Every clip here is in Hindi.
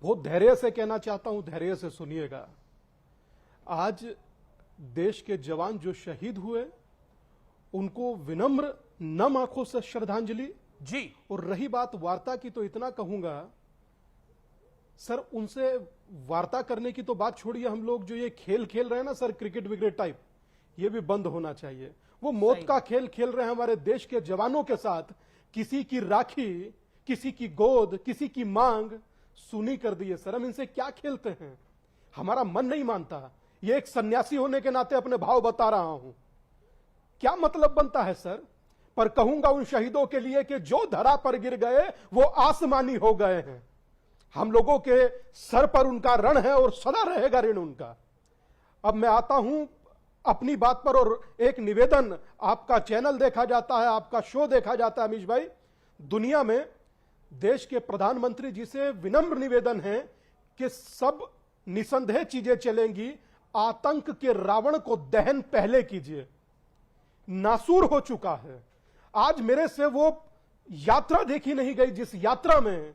बहुत धैर्य से कहना चाहता हूं, धैर्य से सुनिएगा। आज देश के जवान जो शहीद हुए उनको विनम्र नम आंखों से श्रद्धांजलि जी। और रही बात वार्ता की, तो इतना कहूंगा सर, उनसे वार्ता करने की तो बात छोड़िए, हम लोग जो ये खेल खेल रहे हैं ना सर, क्रिकेट विकेट टाइप, ये भी बंद होना चाहिए। वो मौत का खेल खेल रहे हैं हमारे देश के जवानों के साथ। किसी की राखी, किसी की गोद, किसी की मांग सुनी कर दी है सर। हम इनसे क्या खेलते हैं? हमारा मन नहीं मानता। ये एक सन्यासी होने के नाते अपने भाव बता रहा हूं। क्या मतलब बनता है सर? पर कहूंगा उन शहीदों के लिए कि जो धरा पर गिर गए वो आसमानी हो गए हैं। हम लोगों के सर पर उनका ऋण है और सदा रहेगा ऋण उनका। अब मैं आता हूं अपनी बात पर, और एक निवेदन, आपका चैनल देखा जाता है, आपका शो देखा जाता है अमीश भाई। दुनिया में देश के प्रधानमंत्री जी से विनम्र निवेदन है कि सब निसंदेह चीजें चलेंगी, आतंक के रावण को दहन पहले कीजिए। नासूर हो चुका है। आज मेरे से वो यात्रा देखी नहीं गई जिस यात्रा में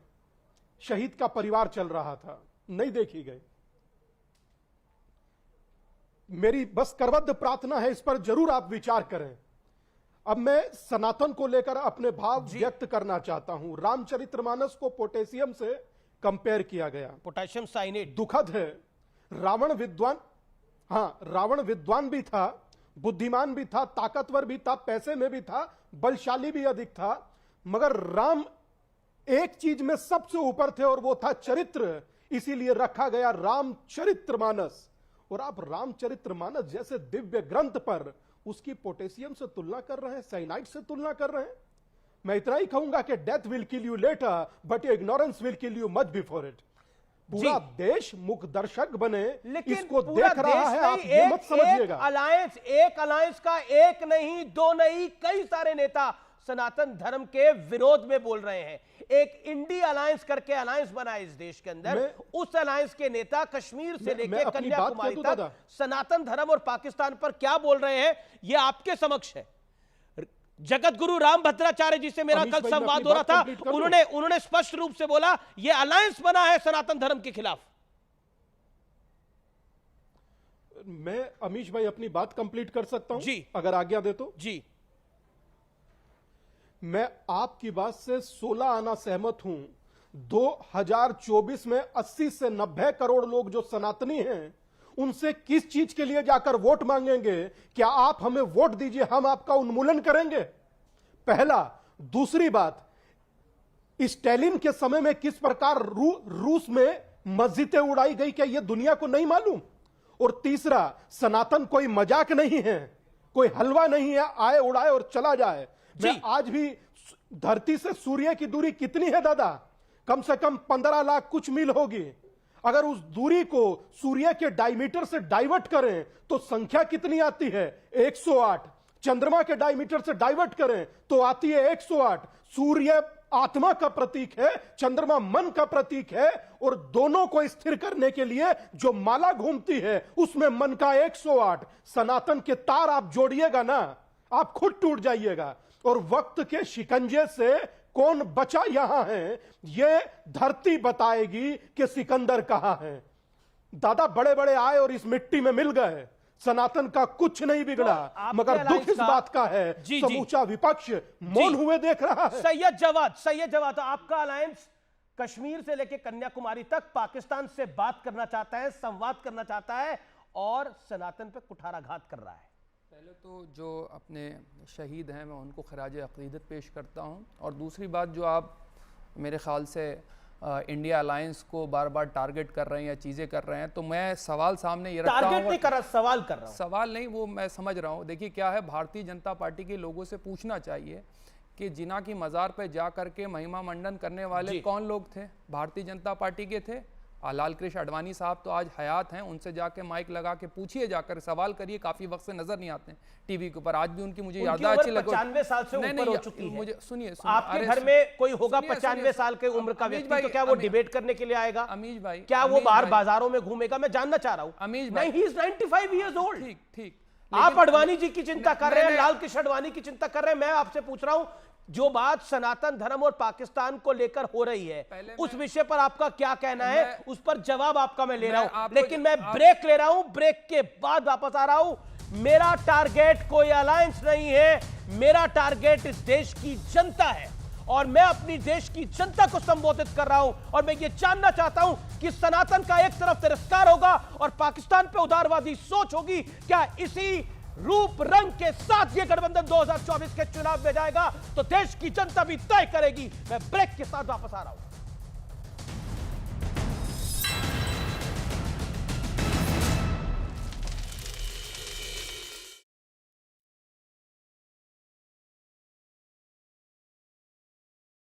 शहीद का परिवार चल रहा था, नहीं देखी गई। मेरी बस करबद्ध प्रार्थना है, इस पर जरूर आप विचार करें। अब मैं सनातन को लेकर अपने भाव व्यक्त करना चाहता हूं। रामचरितमानस को पोटेशियम से कंपेयर किया गया, पोटेशियम साइनेट। दुखद है। रावण विद्वान, रावण विद्वान भी था, बुद्धिमान भी था, ताकतवर भी था, पैसे में भी था, बलशाली भी अधिक था, मगर राम एक चीज में सबसे ऊपर थे और वो था चरित्र। इसीलिए रखा गया रामचरितमानस। और आप रामचरितमानस जैसे दिव्य ग्रंथ पर उसकी पोटेशियम से तुलना कर रहे हैं, साइनाइड से तुलना कर रहे हैं। मैं इतना ही कहूंगा कि death will kill you later but ignorance will kill you much before it. पूरा देश मुख दर्शक बने, लेकिन इसको देख रहा है। आप ये मत समझिएगा। एक अलायंस का एक नहीं, दो नहीं, कई सारे नेता सनातन धर्म के विरोध में बोल रहे हैं। एक इंडी अलायंस करके अलायंस बना है इस देश के अंदर। उस अलायंस के नेता कश्मीर से लेकर कन्याकुमारी तक सनातन धर्म और पाकिस्तान पर क्या बोल रहे हैं, यह आपके समक्ष है। जगत गुरु राम भद्राचार्य जी से मेरा कल संवाद हो रहा था, उन्होंने स्पष्ट रूप से बोला यह अलायंस बना है सनातन धर्म के खिलाफ। मैं अमीश भाई अपनी बात कंप्लीट कर सकता हूं जी, अगर आज्ञा दे तो। जी, मैं आपकी बात से 16 आना सहमत हूं। 2024 में 80 से 90 करोड़ लोग जो सनातनी हैं, उनसे किस चीज के लिए जाकर वोट मांगेंगे? क्या आप हमें वोट दीजिए, हम आपका उन्मूलन करेंगे? पहला। दूसरी बात, स्टालिन के समय में किस प्रकार रूस में मस्जिदें उड़ाई गई, क्या यह दुनिया को नहीं मालूम? और तीसरा, सनातन कोई मजाक नहीं है, कोई हलवा नहीं है आए उड़ाए और चला जाए। मैं आज भी धरती से सूर्य की दूरी कितनी है दादा? कम से कम 15 लाख कुछ मील होगी। अगर उस दूरी को सूर्य के डायमीटर से डाइवर्ट करें तो संख्या कितनी आती है? 108। चंद्रमा के डायमीटर से डाइवर्ट करें तो आती है 108। सूर्य आत्मा का प्रतीक है, चंद्रमा मन का प्रतीक है, और दोनों को स्थिर करने के लिए जो माला घूमती है उसमें मन का 108। सनातन के तार आप जोड़िएगा ना, आप खुद टूट जाइएगा। और वक्त के शिकंजे से कौन बचा यहां है, यह धरती बताएगी कि सिकंदर कहां है। दादा बड़े बड़े आए और इस मिट्टी में मिल गए, सनातन का कुछ नहीं बिगड़ा। तो मगर दुख इस बात का है, समूचा विपक्ष मौन हुए देख रहा है। सैयद जवाद, आपका अलायंस कश्मीर से लेकर कन्याकुमारी तक पाकिस्तान से बात करना चाहता है, संवाद करना चाहता है और सनातन पर कुठाराघात कर रहा है। पहले तो जो अपने शहीद हैं मैं उनको खराज अक़ीदत पेश करता हूं, और दूसरी बात जो आप मेरे ख़्याल से इंडिया अलायंस को बार बार टारगेट कर रहे हैं या चीज़ें कर रहे हैं, तो मैं सवाल सामने ये रखता हूं। टारगेट नहीं कर रहा, सवाल कर रहा हूं। सवाल नहीं, वो मैं समझ रहा हूं। देखिए क्या है, भारतीय जनता पार्टी के लोगों से पूछना चाहिए कि जिना की मज़ार पे जा करके महिमा मंडन करने वाले कौन लोग थे? भारतीय जनता पार्टी के थे। लाल कृष्ण आडवाणी साहब तो आज हयात हैं, उनसे जाके माइक लगा के पूछिए, जाकर सवाल करिए। काफी वक्त से नजर नहीं आते टीवी के ऊपर। आज भी उनकी मुझे याद अच्छी लगी। 95 साल से ऊपर हो चुकी है। मुझे सुनिए, आपके घर में कोई होगा 95 साल के उम्र का व्यक्ति, तो क्या वो डिबेट करने के लिए आएगा? अमीश भाई, क्या वो बाहर बाजारों में घूमेगा? मैं जानना चाह रहा हूँ। अमीश भाई, ही इज 95 ईयर्स ओल्ड। ठीक। आप अडवाणी जी की चिंता कर रहे हैं, लाल कृष्ण आडवाणी की चिंता कर रहे हैं। मैं आपसे पूछ रहा हूं जो बात सनातन धर्म और पाकिस्तान को लेकर हो रही है उस विषय पर आपका क्या कहना है? उस पर जवाब आपका मैं ले रहा हूं, लेकिन मैं ब्रेक ले रहा हूं, ब्रेक के बाद वापस आ रहा हूं। मेरा टारगेट कोई अलायंस नहीं है, मेरा टारगेट इस देश की जनता है और मैं अपनी देश की जनता को संबोधित कर रहा हूं और मैं ये जानना चाहता हूं कि सनातन का एक तरफ तिरस्कार होगा और पाकिस्तान पे उदारवादी सोच होगी। क्या इसी रूप रंग के साथ ये गठबंधन 2024 के चुनाव में जाएगा? तो देश की जनता भी तय करेगी। मैं ब्रेक के साथ वापस आ रहा हूं।